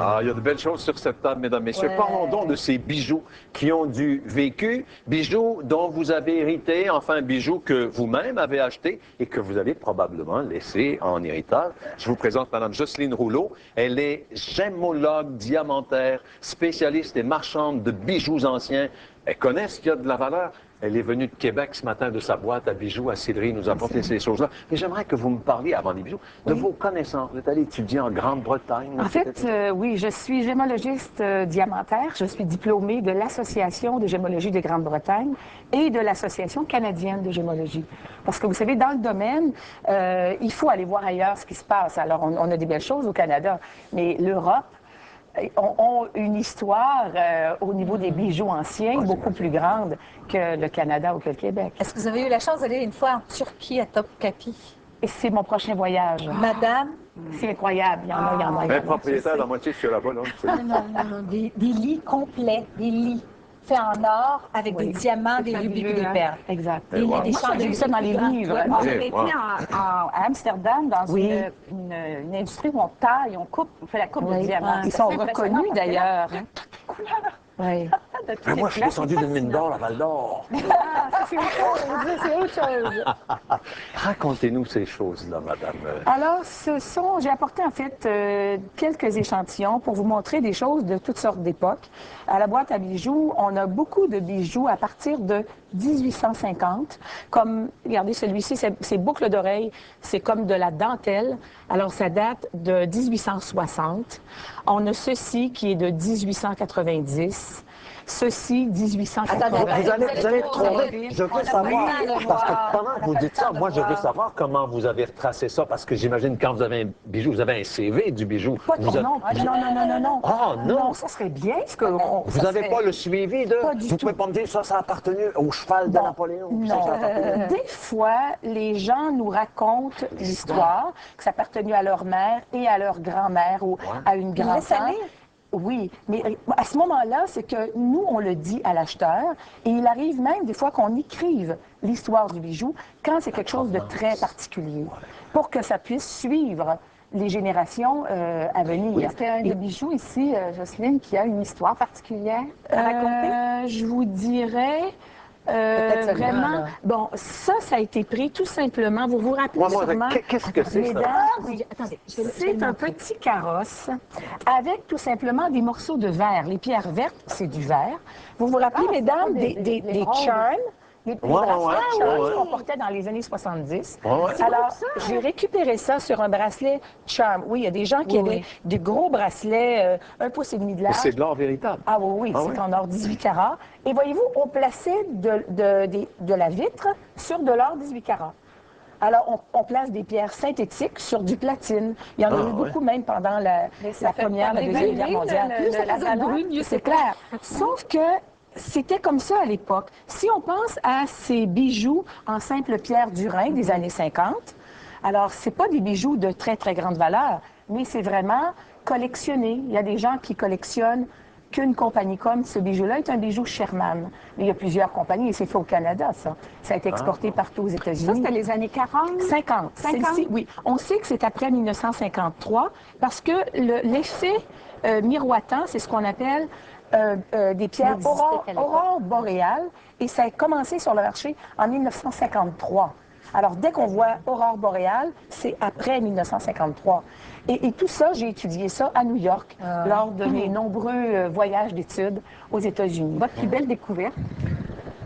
Ah, il y a de belles choses sur cette table, mesdames, messieurs. Ouais. Parlons donc de ces bijoux qui ont du vécu, bijoux dont vous avez hérité, enfin, bijoux que vous-même avez achetés et que vous avez probablement laissés en héritage. Je vous présente Mme Jocelyne Rouleau. Elle est gémologue diamantaire, spécialiste et marchande de bijoux anciens. Elle connaît ce qu'il y a de la valeur. Elle est venue de Québec ce matin de sa boîte à bijoux à Sillery, nous apporter ces choses-là. Mais j'aimerais que vous me parliez, avant les bijoux, de vos connaissances. Vous êtes allé étudier en Grande-Bretagne. En fait, oui, je suis gémologiste diamantaire. Je suis diplômée de l'Association de gémologie de Grande-Bretagne et de l'Association canadienne de gémologie. Parce que vous savez, dans le domaine, il faut aller voir ailleurs ce qui se passe. Alors, on a des belles choses au Canada, mais l'Europe ont une histoire au niveau des bijoux anciens beaucoup plus grande que le Canada ou que le Québec. Est-ce que vous avez eu la chance d'aller une fois en Turquie, à Topkapi? Et c'est mon prochain voyage. Madame? C'est incroyable. Il y en a, il y en a. Un propriétaire, la moitié, je suis là-bas. Là. Non, des lits complets, des lits faits en or avec des diamants, des rubis et des perles. Exact. Des lits, des J'ai vu ça dans les livres. Ouais. Moi, j'avais été à Amsterdam dans une industrie où on taille, on coupe, on fait la coupe de diamants. Ils sont reconnus d'ailleurs. Oui. Mais moi, je suis descendu d'une mine d'or à Val d'Or. C'est autre chose. Racontez-nous ces choses-là, madame. Alors, j'ai apporté en fait quelques échantillons pour vous montrer des choses de toutes sortes d'époques. À la boîte à bijoux, on a beaucoup de bijoux à partir de 1850. Comme, regardez, celui-ci, c'est boucles d'oreilles, c'est comme de la dentelle. Alors, ça date de 1860. On a ceci qui est de 1890. Ceci, 1880. Vous allez trop vite. Je veux savoir, parce que pendant que vous dites ça, moi, je veux savoir comment vous avez retracé ça, parce que j'imagine quand vous avez un bijou, vous avez un CV du bijou. Pas de nom. Non. Ah, non. Non, ça serait bien. Vous n'avez pas le suivi de... Pas du Vous tout. pouvez pas me dire ça a appartenu au cheval de Napoléon. Non. Des fois, les gens nous racontent l'histoire, que ça appartenu à leur mère et à leur grand-mère ou à une grand-mère. Oui, mais à ce moment-là, c'est que nous, on le dit à l'acheteur et il arrive même des fois qu'on écrive l'histoire du bijou quand c'est quelque chose de très particulier pour que ça puisse suivre les générations à venir. Est-ce qu'il y a un des bijoux ici, Jocelyne, qui a une histoire particulière à raconter? Je vous dirais... vraiment, bon, ça a été pris tout simplement. Vous vous rappelez sûrement... Qu'est-ce que c'est, ça? Attendez, C'est un petit carrosse avec tout simplement des morceaux de verre. Les pierres vertes, c'est du verre. Vous vous rappelez, mesdames, des charms? Les bracelets charms qu'on portait dans les années 70. Alors, j'ai récupéré ça sur un bracelet charm. Oui, il y a des gens qui avaient des gros bracelets, 1,5 pouce de large. C'est de l'or véritable. Ah oui, c'est en or 18 carats. Et voyez-vous, on plaçait de la vitre sur de l'or 18 carats. Alors, on place des pierres synthétiques sur du platine. Il y en a eu beaucoup même pendant la Première, la Deuxième Guerre mondiale. C'est clair. Sauf que c'était comme ça à l'époque. Si on pense à ces bijoux en simple pierre du Rhin des années 50, alors c'est pas des bijoux de très, très grande valeur, mais c'est vraiment collectionné. Il y a des gens qui collectionnent qu'une compagnie comme ce bijou-là est un bijou Sherman. Mais il y a plusieurs compagnies et c'est fait au Canada, ça. Ça a été exporté partout aux États-Unis. Ça, c'était les années 40? 50. Celle-ci, oui. On sait que c'est après 1953 parce que l'effet miroitant, c'est ce qu'on appelle des pierres aurore boréale et ça a commencé sur le marché en 1953. Alors, dès qu'on voit aurore boréale, c'est après 1953. Et tout ça, j'ai étudié ça à New York lors de mes nombreux voyages d'études aux États-Unis. Votre plus belle découverte?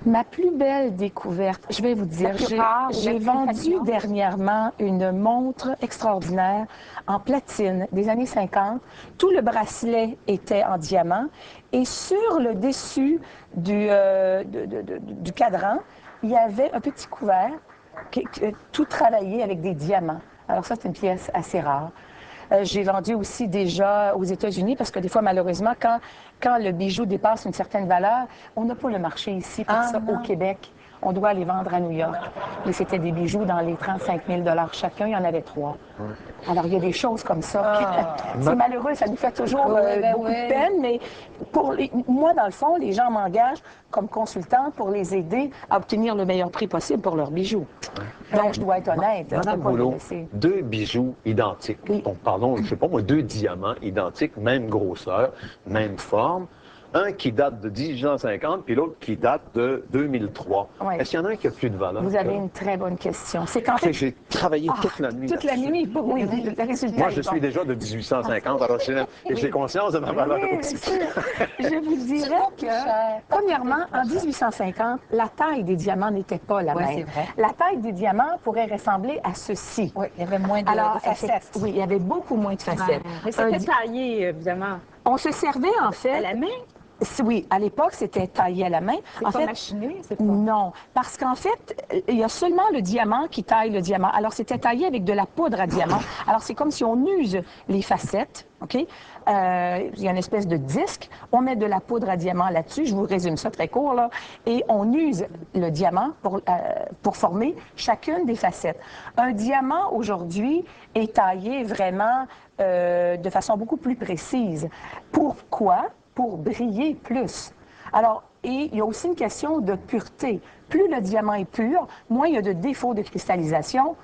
Ma plus belle découverte, je vais vous dire, j'ai vendu dernièrement une montre extraordinaire en platine des années 50. Tout le bracelet était en diamant et sur le dessus du cadran, il y avait un petit couvert tout travaillé avec des diamants. Alors ça, c'est une pièce assez rare. J'ai vendu aussi déjà aux États-Unis parce que des fois, malheureusement, quand le bijou dépasse une certaine valeur, on n'a pas le marché ici pour ça au Québec. on doit les vendre à New York. Et c'était des bijoux dans les 35 000 chacun, il y en avait 3. Alors, il y a des choses comme ça. C'est malheureux, ça nous fait toujours beaucoup de peine, mais moi, dans le fond, les gens m'engagent comme consultante pour les aider à obtenir le meilleur prix possible pour leurs bijoux. Donc, je dois être honnête. Madame Rouleau, 2 bijoux identiques. Oui. Donc, pardon, je ne sais pas moi, 2 diamants identiques, même grosseur, même forme. Un qui date de 1850, puis l'autre qui date de 2003. Oui. Est-ce qu'il y en a un qui a plus de valeur? Vous avez une très bonne question. C'est qu'en fait... J'ai travaillé toute la nuit. Toute la nuit, oui, le résultat. Moi, je suis déjà de 1850, alors j'ai conscience de ma valeur Oui, aussi. c'est sûr. Je vous dirais que, premièrement, en 1850, la taille des diamants n'était pas la même. C'est vrai. La taille des diamants pourrait ressembler à ceci. Oui, il y avait moins de facettes. Oui, il y avait beaucoup moins de facettes. Mais c'était taillé, évidemment. On se servait, en fait... À la main? Oui, à l'époque, c'était taillé à la main. C'est pas machiné? C'est pas... Non, parce qu'en fait, il y a seulement le diamant qui taille le diamant. Alors, c'était taillé avec de la poudre à diamant. Alors, c'est comme si on use les facettes, OK? Il y a une espèce de disque. On met de la poudre à diamant là-dessus. Je vous résume ça très court, là. Et on use le diamant pour former chacune des facettes. Un diamant, aujourd'hui, est taillé vraiment de façon beaucoup plus précise. Pourquoi? Pour briller plus. Alors, et il y a aussi une question de pureté. Plus le diamant est pur, moins il y a de défauts de cristallisation,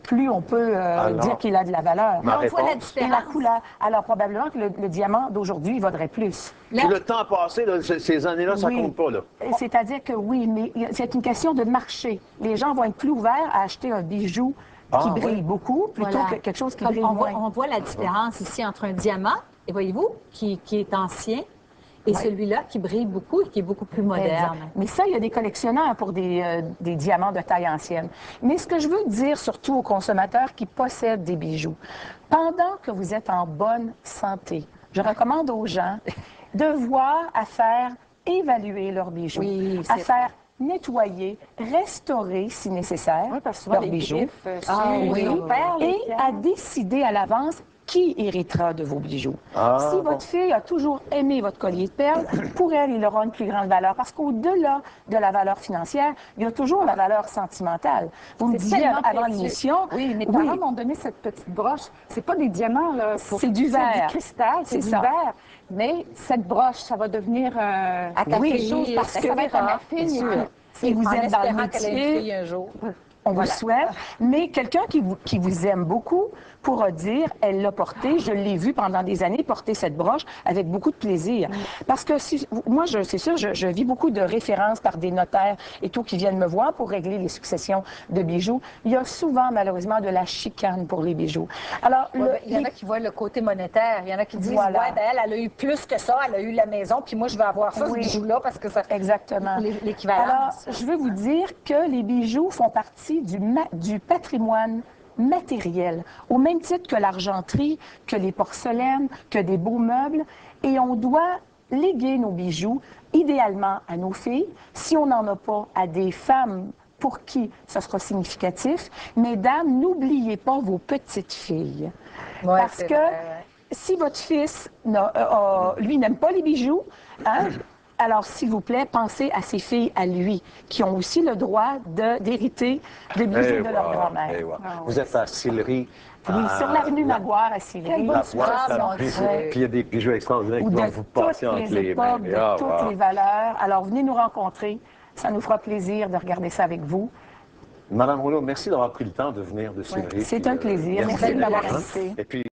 plus on peut dire qu'il a de la valeur. Ma On voit la réponse? différence. Et la couleur. Alors, probablement que le diamant d'aujourd'hui vaudrait plus. Puis le temps passé, là, ces années-là, ça Oui. compte pas, là. C'est-à-dire que oui, mais c'est une question de marché. Les gens vont être plus ouverts à acheter un bijou qui brille beaucoup plutôt Voilà. que quelque chose qui Comme brille moins. on voit la différence ici entre un diamant, et voyez-vous, qui est ancien, et celui-là qui brille beaucoup et qui est beaucoup plus moderne. Exact. Mais ça, il y a des collectionneurs pour des diamants de taille ancienne. Mais ce que je veux dire surtout aux consommateurs qui possèdent des bijoux, pendant que vous êtes en bonne santé, je recommande aux gens de voir à faire évaluer leurs bijoux, Oui, à c'est faire nettoyer, restaurer si nécessaire parce que souvent, leurs les bijoux. griffes, Oui, on perd les et pierres. à décider à l'avance qui héritera de vos bijoux. Si votre fille a toujours aimé votre collier de perles, pour elle, il aura une plus grande valeur. Parce qu'au-delà de la valeur financière, il y a toujours la valeur sentimentale. Vous me disiez tellement avant précieux. l'émission... Oui, mes parents m'ont donné cette petite broche. C'est pas des diamants, là. C'est du verre. C'est du cristal, c'est du ça. verre. Mais cette broche, ça va devenir quelque chose parce que ça va être à ma fille. bien sûr. Et Et vous En êtes dans le espérant qu'elle ait une métier... fille un jour. On vous souhaite, mais quelqu'un qui vous aime beaucoup pourra dire, elle l'a portée, je l'ai vu pendant des années porter cette broche avec beaucoup de plaisir. Parce que moi, c'est sûr, je vis beaucoup de références par des notaires et tout qui viennent me voir pour régler les successions de bijoux. Il y a souvent, malheureusement, de la chicane pour les bijoux. Alors, Il y en a qui voient le côté monétaire. Il y en a qui disent, Voilà. ouais, ben elle a eu plus que ça, elle a eu la maison, puis moi, je vais avoir ça, Oui. ce bijou-là, parce que ça... Exactement. L'équivalence. Alors, je veux vous dire que les bijoux font partie du patrimoine matériel, au même titre que l'argenterie, que les porcelaines, que des beaux meubles, et on doit léguer nos bijoux, idéalement à nos filles, si on n'en a pas, à des femmes pour qui ce sera significatif. Mesdames, n'oubliez pas vos petites filles. Ouais, Parce c'est que vrai, ouais. si votre fils, lui, n'aime pas les bijoux, hein, alors, s'il vous plaît, pensez à ses filles, à lui, qui ont aussi le droit d'hériter des bijoux de leur grand-mère. Vous êtes à Sillery. Oui, sur l'avenue Maguire à Sillery. La Ah, pointe, mon puis Dieu. il y a des bijoux extraordinaires Ou qui de vont vous passer toutes entre les les époques, mains. de toutes les valeurs. Alors, venez nous rencontrer. Ça nous fera plaisir de regarder ça avec vous. Madame Rouleau, merci d'avoir pris le temps de venir de Sillery. C'est un plaisir. Merci de m'avoir invité. Et puis,